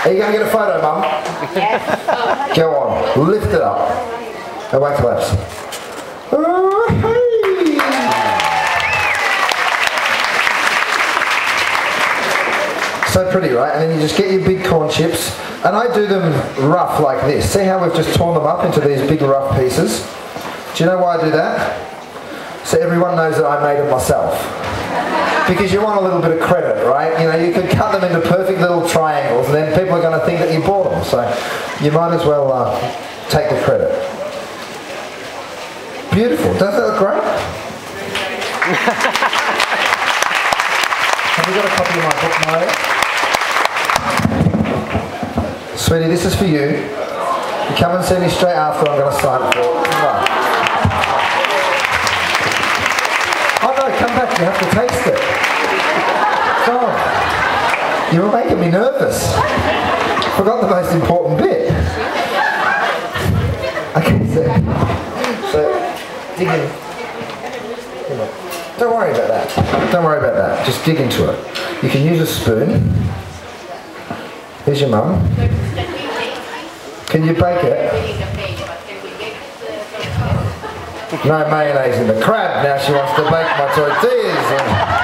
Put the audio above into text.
Are you going to get a photo, Mum? Yes. Go on, lift it up. And wait till that's. Oh, hey. So pretty, right? And then you just get your big corn chips. And I do them rough like this. See how we've just torn them up into these big rough pieces? Do you know why I do that? So everyone knows that I made them myself. Because you want a little bit of credit, right? You know, you could cut them into perfect little triangles and then people are going to think that you bought them. So you might as well take the credit. Beautiful. Doesn't that look great? Have you got a copy of my book, Mario? Sweetie, this is for you. You come and see me straight after, I'm going to sign it for you. Right. Oh no, come back, you have to taste it. Oh, you were making me nervous. Forgot the most important bit. Okay, so dig in. Don't worry about that. Don't worry about that. Just dig into it. You can use a spoon. Here's your mum. Can you bake it? No mayonnaise in the crab. Now she wants to bake my tortillas.